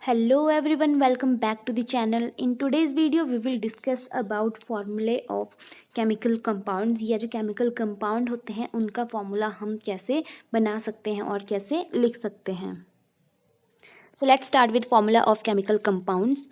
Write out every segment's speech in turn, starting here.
Hello everyone, welcome back to the channel. In today's video we will discuss about formulae of chemical compounds या जो chemical compound होते हैं उनका formula हम कैसे बना सकते हैं और कैसे लिख सकते हैं. So let's start with formula of chemical compounds.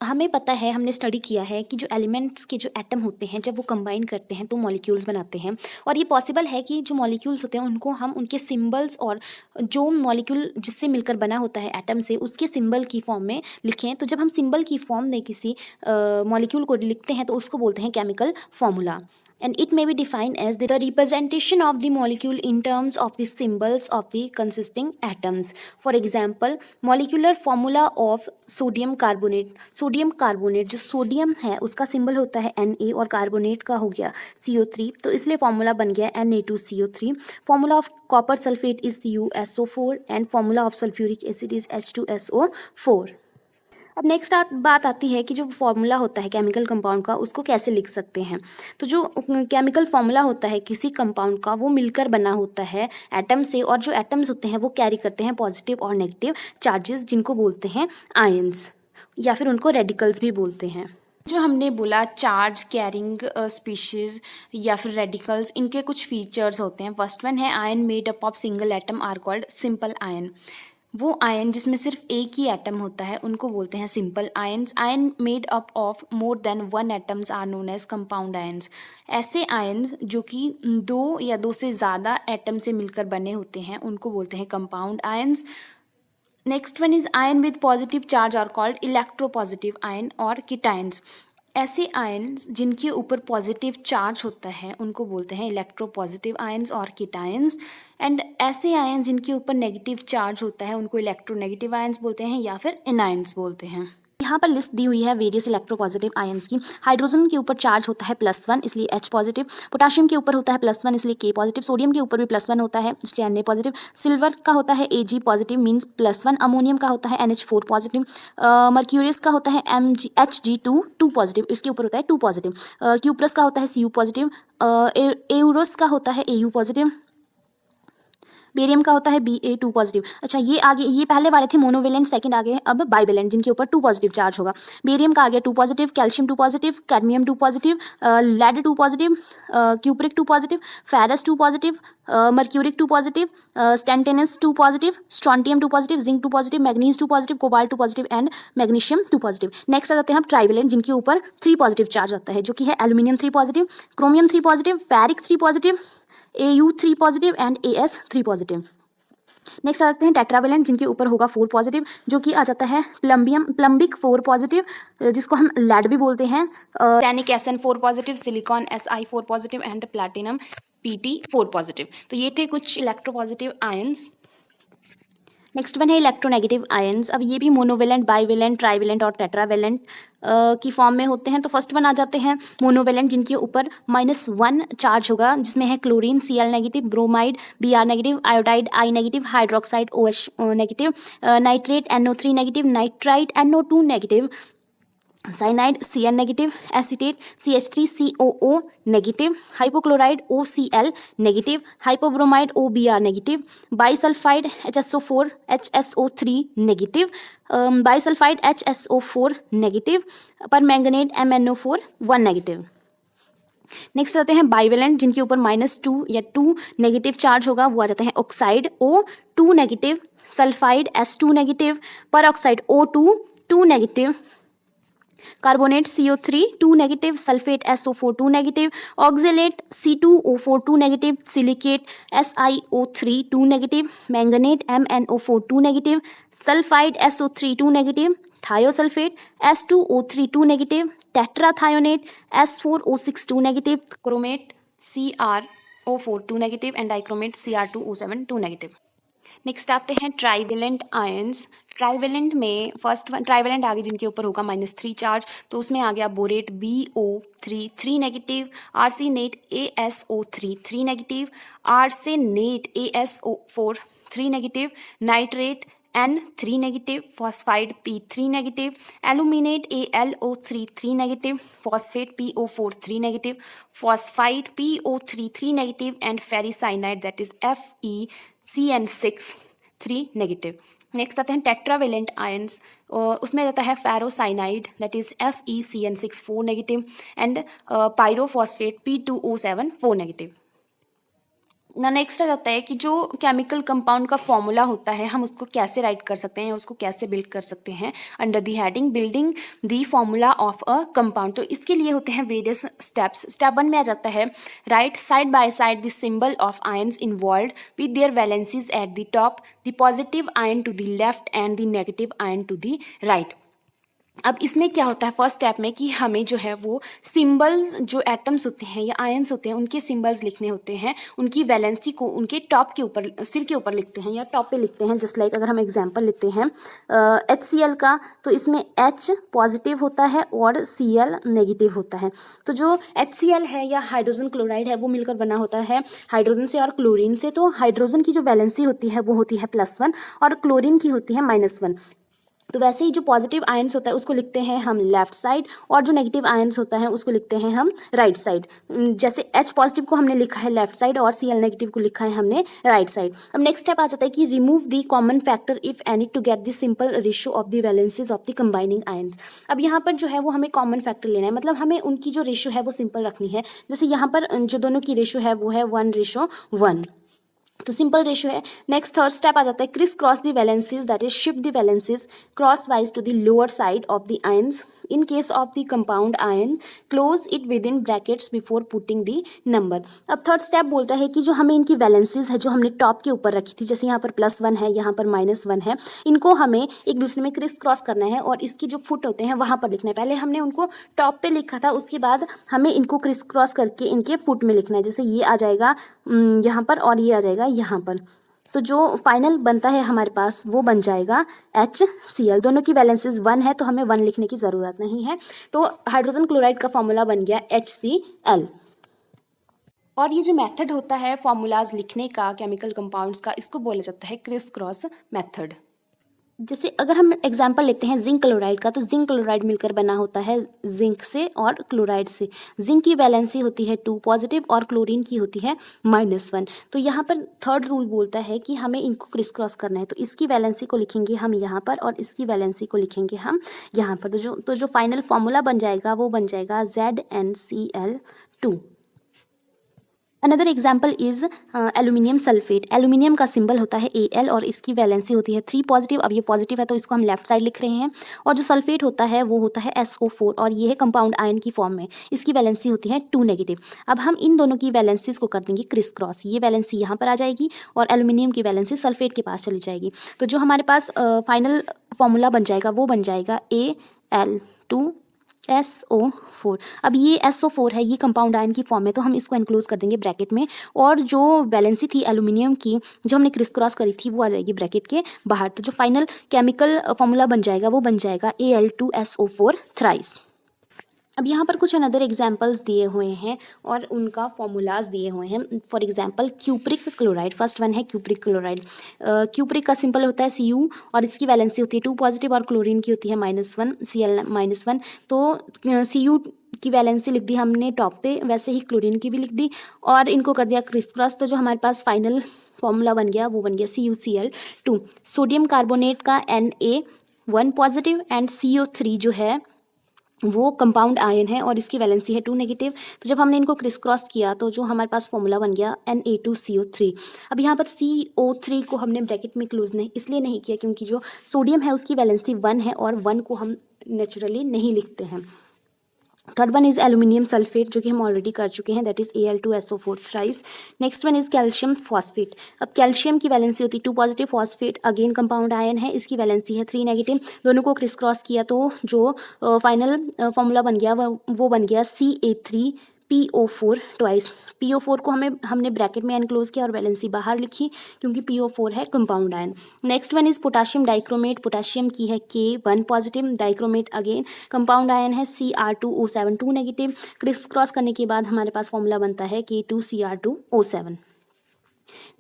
हमें पता है, हमने स्टडी किया है कि जो एलिमेंट्स के जो एटम होते हैं जब वो कंबाइन करते हैं तो मॉलिक्यूल्स बनाते हैं. और ये पॉसिबल है कि जो मॉलिक्यूल्स होते हैं उनको हम उनके सिंबल्स और जो मॉलिक्यूल जिससे मिलकर बना होता है एटम से उसके सिंबल की फॉर्म में लिखें. तो जब हम सिंबल की फॉर्म में किसी मॉलिक्यूल को लिखते हैं तो उसको बोलते हैं chemical formula. And it may be defined as the representation of the molecule in terms of the symbols of the consisting atoms. For example, molecular formula of sodium carbonate. Sodium carbonate जो sodium है उसका symbol होता है Na और carbonate का हो गया CO3, तो इसलिए फॉर्मूला बन गया Na2CO3. Formula of copper sulphate is CuSO4 and formula of sulphuric acid is H2SO4. अब नेक्स्ट बात आती है कि जो फॉर्मूला होता है केमिकल कंपाउंड का उसको कैसे लिख सकते हैं. तो जो केमिकल फॉर्मूला होता है किसी कंपाउंड का वो मिलकर बना होता है एटम से, और जो एटम्स होते हैं वो कैरी करते हैं पॉजिटिव और नेगेटिव चार्जेस जिनको बोलते हैं आयंस या फिर उनको रेडिकल्स भी बोलते हैं. जो हमने बोला चार्ज कैरिंग स्पीशीज या फिर रेडिकल्स, इनके कुछ फीचर्स होते हैं. फर्स्ट वन है ion made up of single atom are called simple ion. वो आयन जिसमें सिर्फ एक ही एटम होता है उनको बोलते हैं simple ions. Ion made up of more than one atoms are known as compound ions. ऐसे आयंस जो कि दो या दो से ज़्यादा एटम से मिलकर बने होते हैं उनको बोलते हैं compound ions. Next one is ion with positive charge are called electropositive ion और कीटायंस. ऐसे आयंस जिनके ऊपर पॉजिटिव चार्ज होता है उनको बोलते हैं इलेक्ट्रोपॉजिटिव आयंस और कीटायंस. एंड ऐसे आयंस जिनके ऊपर नेगेटिव चार्ज होता है उनको इलेक्ट्रोनेगेटिव आयंस बोलते हैं या फिर एनायंस बोलते हैं. यहाँ पर लिस्ट दी हुई है वेरियस इलेक्ट्रोपॉजिटिव आयंस की. हाइड्रोजन के ऊपर चार्ज होता है +1 इसलिए H पॉजिटिव. पोटाशियम के ऊपर होता है +1 इसलिए K पॉजिटिव. सोडियम के ऊपर भी +1 होता है इसलिए Na पॉजिटिव. सिल्वर का होता है Ag पॉजिटिव मीन्स +1. अमोनियम का होता है NH4 पॉजिटिव. मर्क्यूरियस का होता है Hg2 2 पॉजिटिव, इसके ऊपर होता है 2 पॉजिटिव. क्यूप्रस का होता है Cu पॉजिटिव. एउरस का होता है Au पॉजिटिव. बेरियम का होता है Ba2 पॉजिटिव. अच्छा, ये आगे, ये पहले वाले थे मोनोवेलेंट, सेकंड आ गए अब बाइवेलेंट जिनके ऊपर 2 पॉजिटिव चार्ज होगा. बेरियम का आ गया 2 positive, calcium 2 positive, cadmium 2 positive, lead 2 positive, cupric 2 positive, ferrous 2 positive, mercuric 2 positive, stannous 2 positive, strontium 2 positive, zinc 2 positive, manganese 2 positive, cobalt 2 positive and magnesium 2 positive. Next आ जाते हैं हम ट्राइवेलेंट जिनके ऊपर 3 पॉजिटिव चार्ज आता है जो कि है aluminium 3 positive, chromium 3 positive, ferric 3 positive, Au 3 positive and As 3 positive. Next आ जाते हैं टेट्रावेलेंट जिनके ऊपर होगा 4 पॉजिटिव जो कि आ जाता है प्लम्बिक 4 पॉजिटिव जिसको हम लेड भी बोलते हैं, tannic Sn 4 positive, silicon Si 4 positive and platinum Pt 4 positive. तो ये थे कुछ इलेक्ट्रोपॉजिटिव आयंस. नेक्स्ट वन है इलेक्ट्रोनेगेटिव आयंस. अब ये भी मोनोवेलेंट, बाइवेलेंट, ट्राइवेलेंट और टेट्रावेलेंट की फॉर्म में होते हैं. तो फर्स्ट वन आ जाते हैं मोनोवेलेंट जिनके ऊपर -1 चार्ज होगा जिसमें है chlorine Cl negative, bromide Br negative, iodide I negative, hydroxide OH negative, nitrate NO3 negative, nitrite NO2 negative, cyanide Cn negative, acetate CH3COO negative, hypochloride OCl negative, hypobromide OBr negative, bisulphide HSO4 HSO3 negative, bisulphide HSO4 negative, permanganate MnO4 1 negative. Next आते हैं bivalent जिनके ऊपर -2 या 2 negative charge होगा. वो आ जाते हैं oxide O2 negative, sulphide S2 negative, peroxide O2 2 negative, carbonate CO3 2 negative, sulphate SO4 2 negative, oxalate C2O4 2 negative, silicate SiO3 2 negative, manganate MnO4 2 negative, sulphide SO3 2 negative, thiosulphate S2O3 2 negative, tetrathionate S4O6 2 negative, chromate CrO4 2 negative and dichromate Cr2O7 2 negative. Next आते हैं trivalent ions. Trivalent में first one trivalent आ गए जिनके ऊपर होगा -3 charge. तो उसमें आ गया borate BO3 3 negative, arsenate ASO3 3 negative, arsenate ASO4 3 negative, nitrate N3 negative, phosphide P3 negative, aluminate AlO3 3 negative, phosphate PO4 3 negative, phosphide PO3 3 negative and ferricyanide that is FeCN6 3 negative. Next आते हैं tetravalent ions, उसमें रहता है ferrocyanide that is FeCN6 4 negative and pyrophosphate P2O7 4 negative. ना next आ जाता है कि जो केमिकल कंपाउंड का फॉर्मूला होता है हम उसको कैसे राइट कर सकते हैं, उसको कैसे बिल्ड कर सकते हैं under the heading building the formula of a compound. तो इसके लिए होते हैं वेरियस स्टेप्स। स्टेप 1 में आ जाता है right side by side the symbol of ions involved with their valencies at the top, the positive ion to the left and the negative ion to the right. अब इसमें क्या होता है first step में कि हमें जो है वो सिंबल्स, जो एटम्स होते हैं या आयंस होते हैं उनके सिंबल्स लिखने होते हैं, उनकी वैलेंसी को उनके टॉप के ऊपर, सिर के ऊपर लिखते हैं या टॉप पे लिखते हैं। जस्ट लाइक अगर हम एग्जांपल लेते हैं HCl का, तो इसमें H पॉजिटिव होता है और Cl नेगेटिव होता है। तो जो HCl है या हाइड्रोजन क्लोराइड है वो मिलकर बना होता है हाइड्रोजन से और क्लोरीन से। तो हाइड्रोजन की जो वैलेंसी होती है वो होती है +1 और क्लोरीन की होती है -1। तो वैसे ही जो पॉजिटिव आयंस होता है उसको लिखते हैं हम लेफ्ट साइड और जो नेगेटिव आयंस होता है उसको लिखते हैं हम राइट साइड। जैसे H पॉजिटिव को हमने लिखा है लेफ्ट साइड और Cl नेगेटिव को लिखा है हमने राइट साइड। अब नेक्स्ट स्टेप आ जाता है कि remove the common factor if any to get the simple ratio of the valencies of the combining ions. अब यहाँ पर जो है वो हमें कॉमन फैक्टर लेना है, मतलब हमें उनकी जो रेशियो है वो सिंपल रखनी है। जैसे यहाँ पर जो दोनों की रेशियो है वो है 1:1, तो सिंपल रेशियो है। नेक्स्ट थर्ड स्टेप आ जाता है criss cross the valencies that is shift the valencies crosswise to the lower side of the ions. In case of the compound ion close it within brackets before putting the number. अब third step बोलता है कि जो हमें इनकी valencies है जो हमने टॉप के ऊपर रखी थी, जैसे यहाँ पर +1 है, यहाँ पर -1 है, इनको हमें एक दूसरे में क्रिस क्रॉस करना है और इसकी जो फुट होते हैं वहाँ पर लिखना है। पहले हमने उनको टॉप पे लिखा था, उसके बाद हमें इनको क्रिस क्रॉस करके इनके फुट में लिखना है। जैसे ये आ जाएगा यहाँ पर और ये आ जाएगा यहाँ पर। तो जो फाइनल बनता है हमारे पास वो बन जाएगा HCl। दोनों की वैलेंसीज 1 है तो हमें 1 लिखने की ज़रूरत नहीं है। तो हाइड्रोजन क्लोराइड का फॉर्मूला बन गया HCl। और ये जो मेथड होता है फॉर्मूलाज लिखने का केमिकल कंपाउंड्स का, इसको बोला जाता है क्रिस क्रॉस मेथड। जैसे अगर हम एग्जांपल लेते हैं जिंक क्लोराइड का, तो जिंक क्लोराइड मिलकर बना होता है जिंक से और क्लोराइड से। जिंक की वैलेंसी होती है 2 पॉजिटिव और क्लोरीन की होती है -1। तो यहाँ पर थर्ड रूल बोलता है कि हमें इनको क्रिस क्रॉस करना है, तो इसकी वैलेंसी को लिखेंगे हम यहाँ पर और इसकी वैलेंसी को लिखेंगे हम यहाँ पर। तो जो फाइनल फॉर्मूला बन जाएगा वो बन जाएगा ZnCl2। Another example is aluminium sulphate. Aluminium का सिंबल होता है Al और इसकी वैलेंसी होती है 3 पॉजिटिव। अब ये पॉजिटिव है तो इसको हम लेफ्ट साइड लिख रहे हैं। और जो सल्फेट होता है वो होता है SO4 और ये है कंपाउंड आयन की फॉर्म में, इसकी वैलेंसी होती है 2 नेगेटिव। अब हम इन दोनों की वैलेंसीज को कर देंगे क्रिस क्रॉस, ये वैलेंसी यहाँ पर आ जाएगी और एल्यूमिनियम की वैलेंसी सल्फेट के पास चली जाएगी। तो जो हमारे पास फाइनल फॉर्मूला बन जाएगा वो बन जाएगा Al2SO4। अब ये SO4 है, ये कंपाउंड आयन की फॉर्म है, तो हम इसको एनक्लोज कर देंगे ब्रैकेट में और जो वैलेंसी थी एल्यूमिनियम की जो हमने क्रिस क्रॉस करी थी वो आ जाएगी ब्रैकेट के बाहर। तो जो फाइनल केमिकल फॉर्मूला बन जाएगा वो बन जाएगा Al2SO4 थ्राइस। अब यहाँ पर कुछ अनदर एग्जाम्पल्स दिए हुए हैं और उनका फॉर्मूलाज दिए हुए हैं। For example cupric chloride, first one है क्यूप्रिक क्लोराइड। क्यूप्रिक का सिंपल होता है Cu और इसकी वैलेंसी होती है 2 पॉजिटिव और क्लोरीन की होती है -1, Cl -1। तो Cu की वैलेंसी लिख दी हमने टॉप पे, वैसे ही क्लोरीन की भी लिख दी और इनको कर दिया क्रिस क्रॉस। तो जो हमारे पास फाइनल फॉर्मूला बन गया वो बन गया CuCl2। सोडियम कार्बोनेट का Na1 पॉजिटिव एंड CO3 जो है वो कंपाउंड आयन है और इसकी वैलेंसी है 2 नेगेटिव। तो जब हमने इनको क्रिस क्रॉस किया तो जो हमारे पास फॉर्मूला बन गया Na2CO3। अब यहाँ पर CO3 को हमने ब्रैकेट में क्लोज नहीं इसलिए नहीं किया क्योंकि जो सोडियम है उसकी वैलेंसी 1 है और 1 को हम नेचुरली नहीं लिखते हैं। Third one is aluminium sulphate जो कि हम ऑलरेडी कर चुके हैं, that is Al2SO4 thrice. Next one is calcium phosphate. अब कैल्शियम की वैलेंसी होती है 2 positive, phosphate again compound ion है, इसकी वैलेंसी है 3 नेगेटिव। दोनों को क्रिस क्रॉस किया तो जो फाइनल फॉर्मूला बन गया वो बन गया Ca3PO4 ट्वाइस। PO4 को हमने ब्रैकेट में एनक्लोज किया और वैलेंसी बाहर लिखी क्योंकि PO4 है compound ion. Next one is potassium dichromate. Potassium की है K1 positive, dichromate again compound ion है Cr2O7 2 नेगेटिव। क्रिस क्रॉस करने के बाद हमारे पास फॉर्मूला बनता है K2Cr2O7।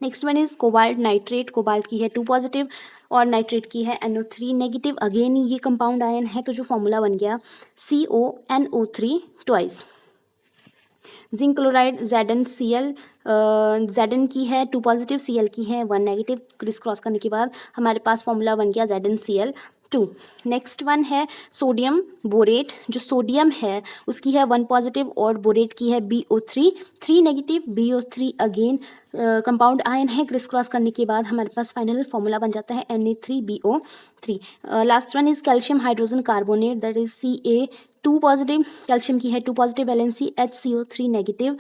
Next one is cobalt nitrate. Cobalt की है 2 पॉजिटिव और नाइट्रेट की है NO3 नेगेटिव, अगेन ये कंपाउंड आयन है। तो जो फॉर्मूला बन गया CONO3 twice. Zinc chloride ZnCl Zn की है 2 पॉजिटिव, Cl की है 1 नेगेटिव, क्रिस क्रॉस करने के बाद हमारे पास फॉर्मूला बन गया ZnCl2। नेक्स्ट वन है सोडियम बोरेट। जो सोडियम है उसकी है 1 पॉजिटिव और बोरेट की है BO3 3 negative, BO3 again compound ion है, क्रिस क्रॉस करने के बाद हमारे पास फाइनल फॉर्मूला बन जाता है Na3BO3। Last one is calcium hydrogen carbonate, that is Ca2 positive, calcium की है 2 positive valency, HCO3 negative,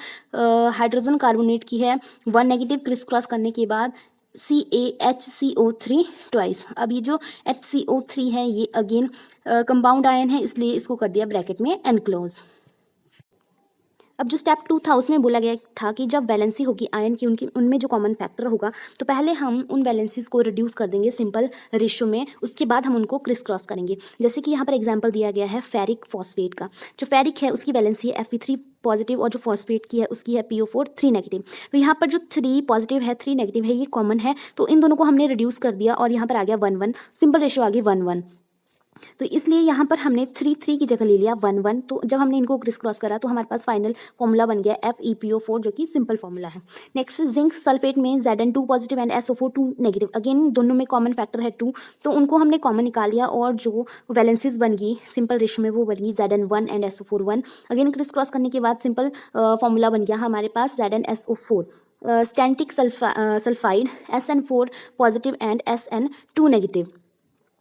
hydrogen carbonate की है 1 नेगेटिव, क्रिस क्रॉस करने के बाद CaHCO3 ट्वाइस। अब ये जो HCO3 है ये अगेन कंपाउंड आयन है, इसलिए इसको कर दिया ब्रैकेट में एनक्लोज। अब जो स्टेप 2 था उसमें बोला गया था कि जब वैलेंसी होगी आयन की उनकी उनमें जो कॉमन फैक्टर होगा तो पहले हम उन वैलेंसीज को रिड्यूस कर देंगे सिंपल रेशियो में, उसके बाद हम उनको क्रिस क्रॉस करेंगे। जैसे कि यहाँ पर एग्जांपल दिया गया है फेरिक फॉस्फेट का। जो फेरिक है उसकी वैलेंसी है Fe3 पॉजिटिव और जो फॉस्फेट की है उसकी है PO4 3 नेगेटिव। तो यहाँ पर जो 3 पॉजिटिव है 3 नेगेटिव है ये कॉमन है, तो इन दोनों को हमने रिड्यूस कर दिया और यहाँ पर आ गया 1 1, सिंपल रेशियो आ गई 1 1। तो इसलिए यहाँ पर हमने 3 3 की जगह ले लिया 1 1। तो जब हमने इनको क्रिस क्रॉस करा तो हमारे पास फाइनल फॉर्मूला बन गया FePO4 जो कि सिंपल फॉर्मूला है। नेक्स्ट जिंक सल्फेट में Zn2 positive and SO4 2 negative, again दोनों में कॉमन फैक्टर है 2, तो उनको हमने कॉमन निकाल लिया और जो वैलेंसीज बन गई सिंपल रेशियो में वो बन गई Zn1 and SO4 1। Again criss cross करने के बाद सिंपल फॉर्मूला बन गया हमारे पास ZnSO4। Stannic sulphide SN4 positive and SN2 negative.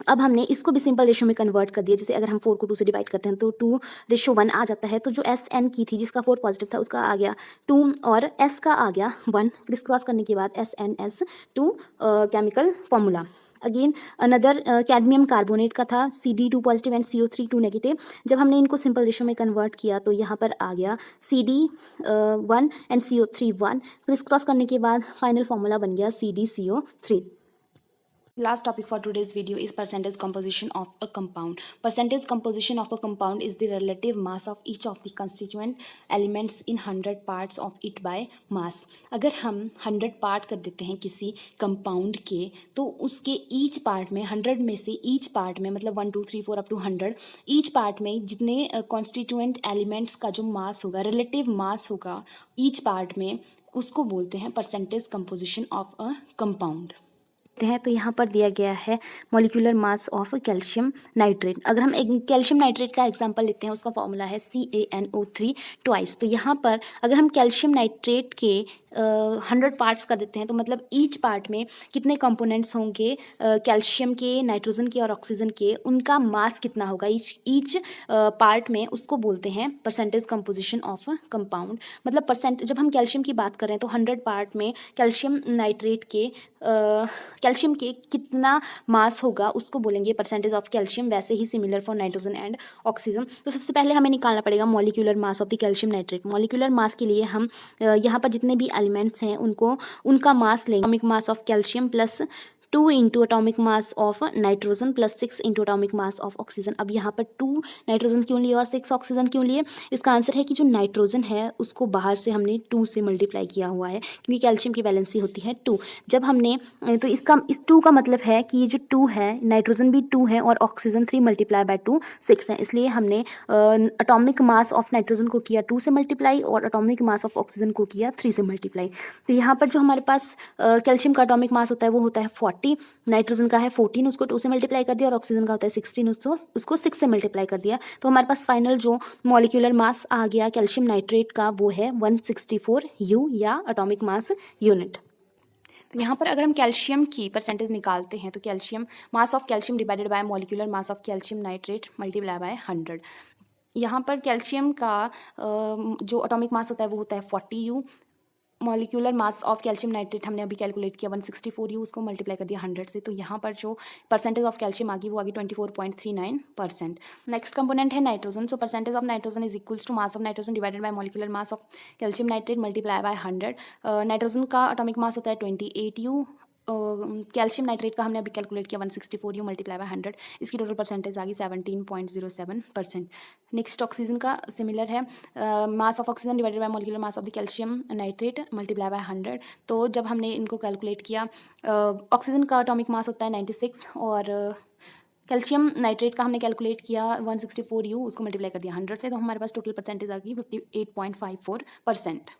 अब हमने इसको भी सिंपल रेशियो में कन्वर्ट कर दिया। जैसे अगर हम 4 को 2 से डिवाइड करते हैं तो 2:1 आ जाता है। तो जो SN की थी जिसका 4 पॉजिटिव था उसका आ गया 2 और S का आ गया 1। क्रिस क्रॉस करने के बाद SNS2 chemical formula. Again another cadmium carbonate का था CD2 positive and CO3 2 negative. जब हमने इनको सिंपल रेशियो में कन्वर्ट किया तो यहाँ पर आ गया CD1 and CO3 1। Criss cross करने के बाद फाइनल फॉर्मूला बन गया CdCO3। Last topic for today's video is percentage composition of a compound. Percentage composition of a compound is the relative mass of each of the constituent elements in 100 parts of it by mass. अगर हम 100 part कर देते हैं किसी compound के तो उसके each part में 100 में से ईच पार्ट में मतलब 1 2 3 4 अप टू 100 ईच पार्ट में जितने कॉन्स्टिट्यूएंट एलिमेंट्स का जो मास होगा रिलेटिव मास होगा ईच पार्ट में उसको बोलते हैं percentage composition of a compound हैं। तो यहाँ पर दिया गया है molecular mass of calcium nitrate. अगर हम एक कैल्शियम नाइट्रेट का एग्जांपल लेते हैं उसका फॉर्मूला है CaNO3 ट्वाइस। तो यहाँ पर अगर हम कैल्शियम नाइट्रेट के 100 पार्ट्स कर देते हैं तो मतलब ईच पार्ट में कितने कंपोनेंट्स होंगे कैल्शियम के, नाइट्रोजन के और ऑक्सीजन के, उनका मास कितना होगा ईच पार्ट में, उसको बोलते हैं परसेंटेज कंपोजिशन ऑफ कंपाउंड। मतलब परसेंट जब हम कैल्शियम की बात करें तो 100 पार्ट में कैल्शियम नाइट्रेट के कैल्शियम के कितना मास होगा उसको बोलेंगे परसेंटेज ऑफ कैल्शियम। वैसे ही similar for nitrogen and oxygen. तो सबसे पहले हमें निकालना पड़ेगा molecular mass of the calcium nitrate. Molecular mass के लिए हम यहाँ पर जितने भी एलिमेंट्स हैं उनको उनका मास लेंगे। Atomic mass of calcium plus 2 into atomic mass of nitrogen plus 6 into atomic mass of oxygen. अब यहाँ पर 2 नाइट्रोजन क्यों लिए और 6 ऑक्सीजन क्यों लिए? इसका आंसर है कि जो नाइट्रोजन है उसको बाहर से हमने 2 से मल्टीप्लाई किया हुआ है क्योंकि कैल्शियम की वैलेंसी होती है 2। जब हमने तो इस 2 का मतलब है कि ये जो 2 है नाइट्रोजन भी 2 है और ऑक्सीजन 3 मल्टीप्लाई बाय 2 6 है। इसलिए हमने अटोमिक मास ऑफ नाइट्रोजन को किया 2 से मल्टीप्लाई और अटोमिक मास ऑफ ऑक्सीजन को किया 3 से मल्टीप्लाई। तो यहाँ पर जो हमारे पास कैल्शियम का अटोमिक मास होता है वो होता है 40, नाइट्रोजन का है 14, उसको 2 से मल्टीप्लाई कर दिया और ऑक्सीजन का होता है 16, उसको 6 से मल्टीप्लाई कर दिया। तो हमारे पास फाइनल जो मॉलिक्यूलर मास आ गया कैल्शियम नाइट्रेट का वो है 164 U या एटॉमिक मास यूनिट। यहाँ पर अगर हम कैल्शियम की परसेंटेज निकालते हैं तो calcium mass of calcium divided by molecular mass of calcium nitrate multiply by 100। यहाँ पर कैल्शियम का जो एटॉमिक मास होता है वो होता है 40 U। Molecular mass of calcium nitrate हमने अभी कैलकुलेट किया 164 U, उसको मल्टीप्लाई कर दिया 100 से। तो यहाँ पर जो परसेंटेज ऑफ कैल्शियम आ गई वो आ गई 24.39%। नेक्स्ट कंपोनेंट है nitrogen. So percentage of nitrogen is equals to mass of nitrogen divided by molecular mass of calcium nitrate multiply by 100। Nitrogen का एटॉमिक मास होता है 28 U। कैल्शियम नाइट्रेट का हमने अभी कैलकुलेट किया 164 U मल्टीप्लाई बाय 100। इसकी total percentage आ गई 17.07%। Next oxygen का सिमिलर है, mass of oxygen divided by molecular mass of the calcium nitrate multiply by 100। तो जब हमने इनको कैलकुलेट किया ऑक्सीजन का एटॉमिक मास होता है 96 और कैल्शियम नाइट्रेट का हमने कैलकुलेट किया 164 U, उसको मल्टीप्लाई कर दिया 100 से। तो हमारे पास टोटल परसेंटेज आ गई 58.54%।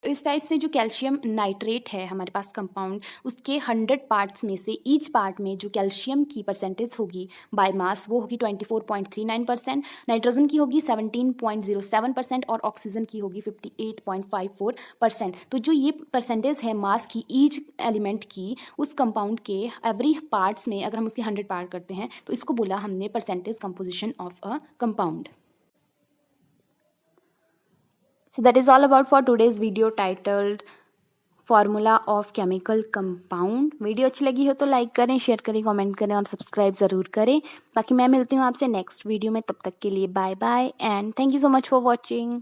तो इस टाइप से जो कैल्शियम नाइट्रेट है हमारे पास कंपाउंड, उसके 100 पार्ट्स में से ईच पार्ट में जो कैल्शियम की परसेंटेज होगी बाय मास वो होगी 24.39%, नाइट्रोजन की होगी 17.07% और ऑक्सीजन की होगी 58.54%। तो जो ये परसेंटेज है मास की ईच एलिमेंट की उस कंपाउंड के एवरी पार्ट्स में, अगर हम उसके 100 पार्ट करते हैं तो इसको बोला हमने percentage composition of a compound. So that is all about for today's video titled formula of chemical compound. Video अच्छी लगी हो तो लाइक करें, शेयर करें, कमेंट करें और सब्सक्राइब ज़रूर करें। बाकी मैं मिलती हूँ आपसे नेक्स्ट वीडियो में, तब तक के लिए bye bye and thank you so much for watching.